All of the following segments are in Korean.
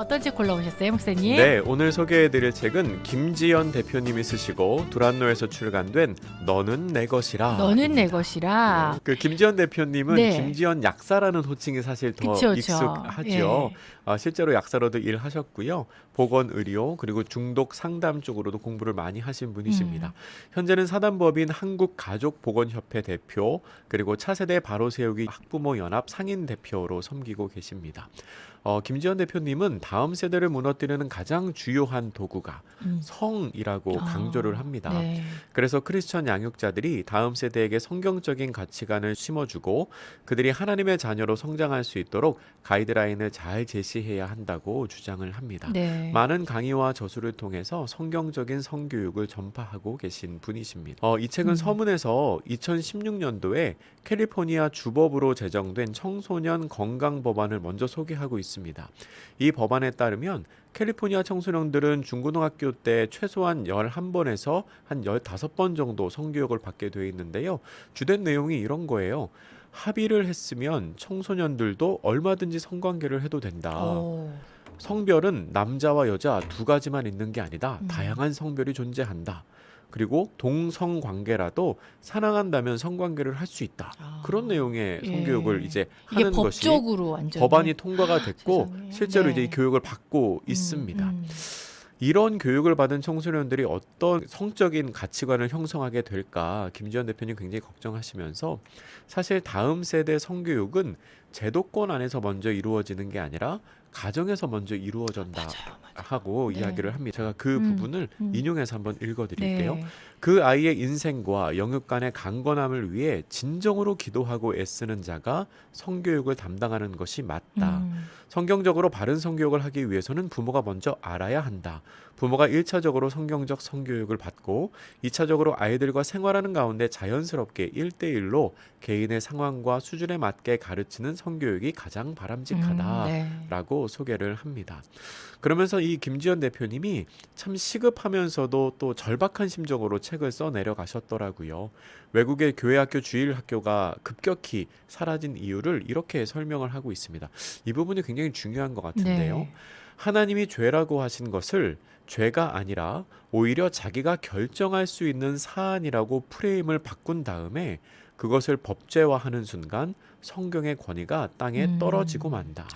어떤 책 골라오셨어요, 목사님? 네, 오늘 소개해드릴 책은 김지연 대표님이 쓰시고 두란노에서 출간된 너는 내 것이라. 너는 내 것이라. 네, 그 김지연 대표님은 네. 김지연 약사라는 호칭이 사실 더 그쵸, 그쵸. 익숙하죠. 예. 실제로 약사로도 일하셨고요. 보건의료 그리고 중독 상담 쪽으로도 공부를 많이 하신 분이십니다. 현재는 사단법인 한국가족보건협회 대표 그리고 차세대 바로세우기 학부모 연합 상인 대표로 섬기고 계십니다. 김지연 대표님은 다음 세대를 무너뜨리는 가장 주요한 도구가 성이라고 강조를 합니다. 네. 그래서 크리스천 양육자들이 다음 세대에게 성경적인 가치관을 심어주고 그들이 하나님의 자녀로 성장할 수 있도록 가이드라인을 잘 제시해야 한다고 주장을 합니다. 네. 많은 강의와 저술을 통해서 성경적인 성교육을 전파하고 계신 분이십니다. 이 책은 서문에서 2016년도에 캘리포니아 주법으로 제정된 청소년 건강 법안을 먼저 소개하고 있습니다. 이 법안에 따르면 캘리포니아 청소년들은 중고등학교 때 최소한 11번에서 한 15번 정도 성교육을 받게 되어 있는데요. 주된 내용이 이런 거예요. 합의를 했으면 청소년들도 얼마든지 성관계를 해도 된다. 오. 성별은 남자와 여자 두 가지만 있는 게 아니다. 다양한 성별이 존재한다. 그리고 동성관계라도 사랑한다면 성관계를 할 수 있다. 그런 내용의 예. 성교육을 이제 이게 하는 것이 법적으로 완전히 법안이 통과가 됐고 세상에. 실제로 네. 이제 이 교육을 받고 있습니다. 음. 이런 교육을 받은 청소년들이 어떤 성적인 가치관을 형성하게 될까 김지연 대표님 굉장히 걱정하시면서 사실 다음 세대 성교육은 제도권 안에서 먼저 이루어지는 게 아니라 가정에서 먼저 이루어진다 하고 네. 이야기를 합니다. 제가 그 부분을 인용해서 한번 읽어드릴게요. 네. 그 아이의 인생과 영육 간의 강건함을 위해 진정으로 기도하고 애쓰는 자가 성교육을 담당하는 것이 맞다. 성경적으로 바른 성교육을 하기 위해서는 부모가 먼저 알아야 한다. 부모가 1차적으로 성경적 성교육을 받고 2차적으로 아이들과 생활하는 가운데 자연스럽게 1대1로 개인의 상황과 수준에 맞게 가르치는 성교육이 가장 바람직하다라고 소개를 합니다. 그러면서 이 김지연 대표님이 참 시급하면서도 또 절박한 심정으로 책을 써 내려가셨더라고요. 외국의 교회학교 주일학교가 급격히 사라진 이유를 이렇게 설명을 하고 있습니다. 이 부분이 굉장히 중요한 것 같은데요. 네. 하나님이 죄라고 하신 것을 죄가 아니라 오히려 자기가 결정할 수 있는 사안이라고 프레임을 바꾼 다음에 그것을 법제화하는 순간 성경의 권위가 땅에 떨어지고 만다.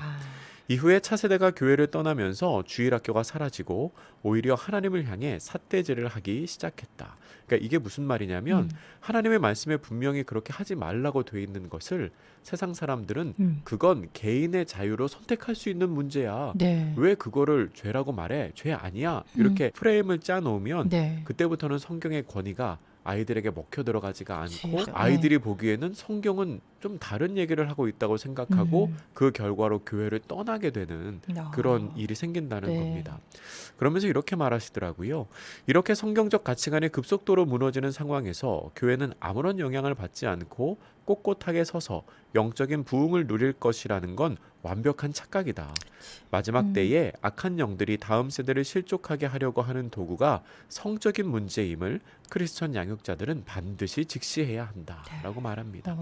이후에 차세대가 교회를 떠나면서 주일학교가 사라지고 오히려 하나님을 향해 삿대질을 하기 시작했다. 그러니까 이게 무슨 말이냐면 하나님의 말씀에 분명히 그렇게 하지 말라고 돼 있는 것을 세상 사람들은 그건 개인의 자유로 선택할 수 있는 문제야. 네. 왜 그거를 죄라고 말해? 죄 아니야. 이렇게 프레임을 짜놓으면 네. 그때부터는 성경의 권위가 아이들에게 먹혀 들어가지가 않고 그치. 아이들이 보기에는 성경은 좀 다른 얘기를 하고 있다고 생각하고 그 결과로 교회를 떠나게 되는 그런 일이 생긴다는 네. 겁니다. 그러면서 이렇게 말하시더라고요. 이렇게 성경적 가치관이 급속도로 무너지는 상황에서 교회는 아무런 영향을 받지 않고 꼿꼿하게 서서 영적인 부흥을 누릴 것이라는 건 완벽한 착각이다. 마지막 때에 악한 영들이 다음 세대를 실족하게 하려고 하는 도구가 성적인 문제임을 크리스천 양육자들은 반드시 직시해야 한다라고 말합니다.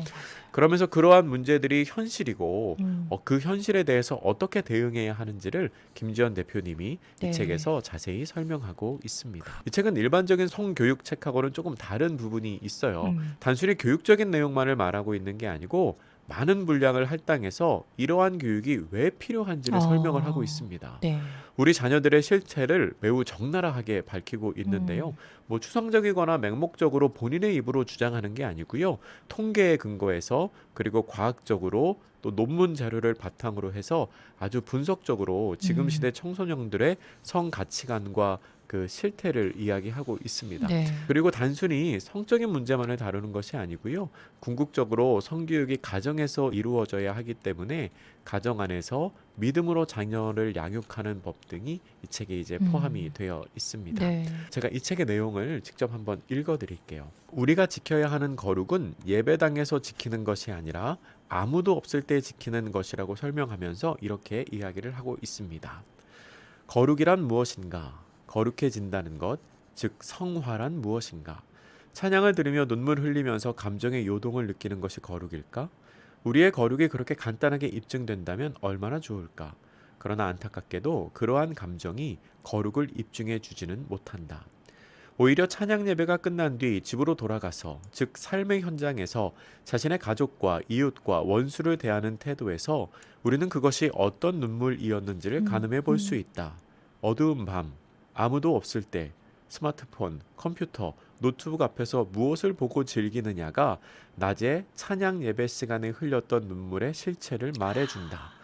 그러면서 그러한 문제들이 현실이고 그 현실에 대해서 어떻게 대응해야 하는지를 김지연 대표님이 네. 이 책에서 자세히 설명하고 있습니다. 이 책은 일반적인 성교육 책하고는 조금 다른 부분이 있어요. 단순히 교육적인 내용만을 말하고 있는 게 아니고 많은 분량을 할당해서 이러한 교육이 왜 필요한지를 설명을 하고 있습니다. 네. 우리 자녀들의 실체를 매우 적나라하게 밝히고 있는데요. 뭐 추상적이거나 맹목적으로 본인의 입으로 주장하는 게 아니고요. 통계에 근거해서 그리고 과학적으로 또 논문 자료를 바탕으로 해서 아주 분석적으로 지금 시대 청소년들의 성 가치관과 그 실태를 이야기하고 있습니다. 네. 그리고 단순히 성적인 문제만을 다루는 것이 아니고요. 궁극적으로 성교육이 가정에서 이루어져야 하기 때문에 가정 안에서 믿음으로 자녀를 양육하는 법 등이 이 책에 이제 포함이 되어 있습니다. 네. 제가 이 책의 내용을 직접 한번 읽어드릴게요. 우리가 지켜야 하는 거룩은 예배당에서 지키는 것이 아니라 아무도 없을 때 지키는 것이라고 설명하면서 이렇게 이야기를 하고 있습니다. 거룩이란 무엇인가? 거룩해진다는 것, 즉 성화란 무엇인가? 찬양을 들으며 눈물 흘리면서 감정의 요동을 느끼는 것이 거룩일까? 우리의 거룩이 그렇게 간단하게 입증된다면 얼마나 좋을까? 그러나 안타깝게도 그러한 감정이 거룩을 입증해 주지는 못한다. 오히려 찬양 예배가 끝난 뒤 집으로 돌아가서, 즉 삶의 현장에서 자신의 가족과 이웃과 원수를 대하는 태도에서 우리는 그것이 어떤 눈물이었는지를 가늠해 볼 수 있다. 어두운 밤, 아무도 없을 때 스마트폰, 컴퓨터, 노트북 앞에서 무엇을 보고 즐기느냐가 낮에 찬양 예배 시간에 흘렸던 눈물의 실체를 말해준다.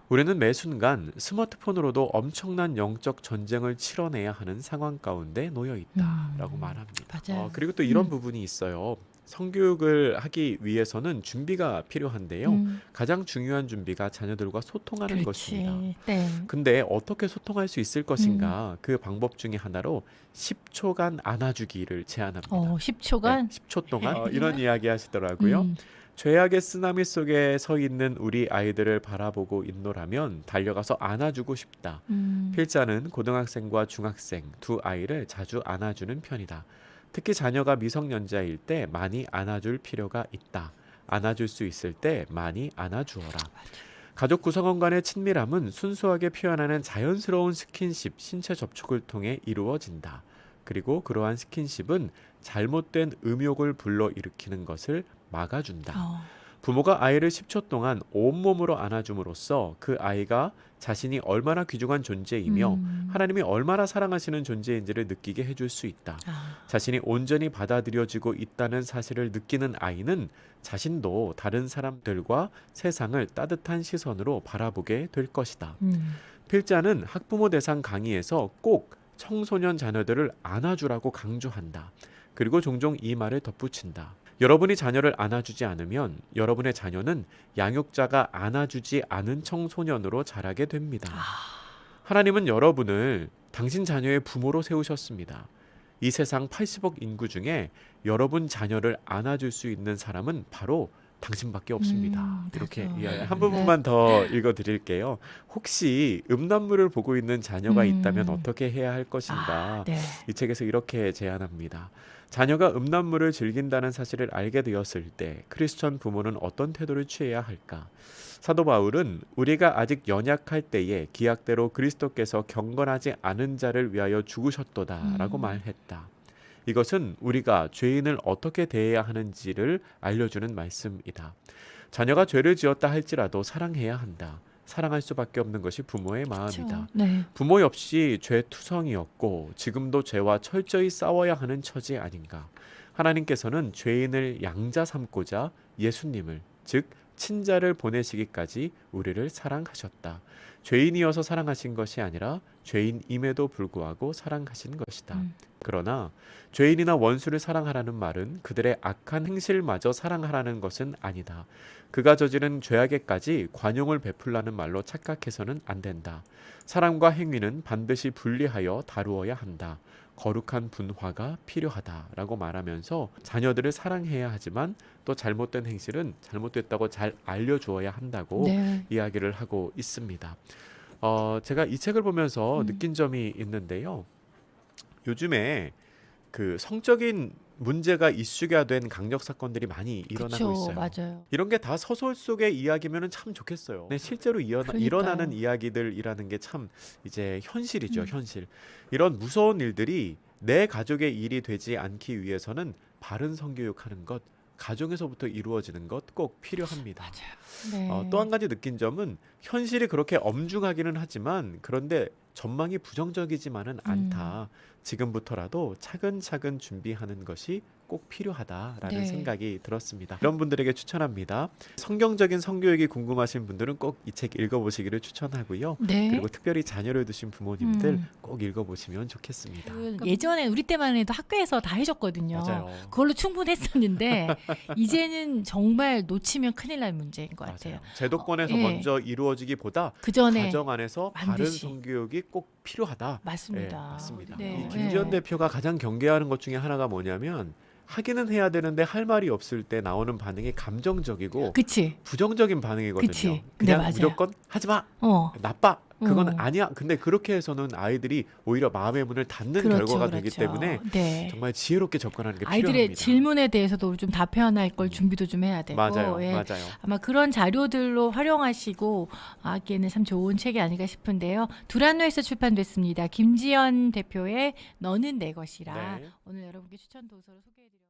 우리는 매 순간 스마트폰으로도 엄청난 영적 전쟁을 치러내야 하는 상황 가운데 놓여 있다라고 말합니다. 맞아요. 그리고 또 이런 부분이 있어요. 성교육을 하기 위해서는 준비가 필요한데요. 가장 중요한 준비가 자녀들과 소통하는 것입니다. 네. 근데 어떻게 소통할 수 있을 것인가? 그 방법 중에 하나로 10초간 안아주기를 제안합니다. 10초간? 10초 동안 이런 이야기 하시더라고요. 죄악의 쓰나미 속에 서 있는 우리 아이들을 바라보고 있노라면 달려가서 안아주고 싶다. 필자는 고등학생과 중학생 두 아이를 자주 안아주는 편이다. 특히 자녀가 미성년자일 때 많이 안아줄 필요가 있다. 안아줄 수 있을 때 많이 안아주어라. 가족 구성원 간의 친밀함은 순수하게 표현하는 자연스러운 스킨십, 신체 접촉을 통해 이루어진다. 그리고 그러한 스킨십은 잘못된 음욕을 불러일으키는 것을 막아준다. 부모가 아이를 10초 동안 온몸으로 안아줌으로써 그 아이가 자신이 얼마나 귀중한 존재이며 하나님이 얼마나 사랑하시는 존재인지를 느끼게 해줄 수 있다. 자신이 온전히 받아들여지고 있다는 사실을 느끼는 아이는 자신도 다른 사람들과 세상을 따뜻한 시선으로 바라보게 될 것이다. 필자는 학부모 대상 강의에서 꼭 청소년 자녀들을 안아주라고 강조한다. 그리고 종종 이 말을 덧붙인다. 여러분이 자녀를 안아주지 않으면 여러분의 자녀는 양육자가 안아주지 않은 청소년으로 자라게 됩니다. 하나님은 여러분을 당신 자녀의 부모로 세우셨습니다. 이 세상 80억 인구 중에 여러분 자녀를 안아줄 수 있는 사람은 바로 당신밖에 없습니다. 이렇게 한 부분만 더 읽어드릴게요. 혹시 음란물을 보고 있는 자녀가 있다면 어떻게 해야 할 것인가? 이 책에서 이렇게 제안합니다. 자녀가 음란물을 즐긴다는 사실을 알게 되었을 때 크리스천 부모는 어떤 태도를 취해야 할까? 사도 바울은 우리가 아직 연약할 때에 기약대로 그리스도께서 경건하지 않은 자를 위하여 죽으셨도다라고 말했다. 이것은 우리가 죄인을 어떻게 대해야 하는지를 알려주는 말씀이다. 자녀가 죄를 지었다 할지라도 사랑해야 한다. 사랑할 수밖에 없는 것이 부모의 마음이다. 부모 역시 죄투성이었고 지금도 죄와 철저히 싸워야 하는 처지 아닌가. 하나님께서는 죄인을 양자 삼고자 예수님을, 즉 친자를 보내시기까지 우리를 사랑하셨다. 죄인이어서 사랑하신 것이 아니라 죄인임에도 불구하고 사랑하신 것이다. 그러나 죄인이나 원수를 사랑하라는 말은 그들의 악한 행실마저 사랑하라는 것은 아니다. 그가 저지른 죄악에까지 관용을 베풀라는 말로 착각해서는 안 된다. 사랑과 행위는 반드시 분리하여 다루어야 한다. 거룩한 분화가 필요하다라고 말하면서 자녀들을 사랑해야 하지만 또 잘못된 행실은 잘못됐다고 잘 알려주어야 한다고 이야기를 하고 있습니다. 제가 이 책을 보면서 느낀 점이 있는데요. 요즘에 그 성적인 문제가 이슈가 된 강력 사건들이 많이 일어나고 있어요. 맞아요. 이런 게 다 소설 속의 이야기면은 참 좋겠어요. 근데 실제로 일어나는 이야기들이라는 게 참 이제 현실이죠, 현실. 이런 무서운 일들이 내 가족의 일이 되지 않기 위해서는 바른 성교육하는 것, 가정에서부터 이루어지는 것 꼭 필요합니다. 또 한 가지 느낀 점은 현실이 그렇게 엄중하기는 하지만 그런데 전망이 부정적이지만은 않다. 지금부터라도 차근차근 준비하는 것이 꼭 필요하다라는 생각이 들었습니다. 이런 분들에게 추천합니다. 성경적인 성교육이 궁금하신 분들은 꼭 이 책 읽어보시기를 추천하고요. 그리고 특별히 자녀를 두신 부모님들 꼭 읽어보시면 좋겠습니다. 예전에 우리 때만 해도 학교에서 다 해줬거든요. 맞아요. 그걸로 충분했었는데 이제는 정말 놓치면 큰일 날 문제인 것 같아요. 제도권에서 먼저 이루어지기보다 그 전에 가정 안에서 바른 반드시. 성교육이 꼭 필요하다. 맞습니다. 맞습니다. 네. 이 김지현 대표가 가장 경계하는 것 중에 하나가 뭐냐면 하기는 해야 되는데 할 말이 없을 때 나오는 반응이 감정적이고 그치. 부정적인 반응이거든요. 그치. 그냥 맞아요. 무조건 하지 마. 나빠. 그건 어. 아니야. 근데 그렇게 해서는 아이들이 오히려 마음의 문을 닫는 그렇죠, 결과가 되기 그렇죠. 때문에 네. 정말 지혜롭게 접근하는 게 아이들의 필요합니다. 질문에 대해서도 좀 답변할 걸 준비도 좀 해야 되고, 맞아요, 예. 맞아요. 아마 그런 자료들로 활용하시고 하기에는 참 좋은 책이 아닐까 싶은데요. 두란노에서 출판됐습니다. 김지연 대표의 너는 내 것이라 네. 오늘 여러분께 추천 도서를 소개해드렸습니다.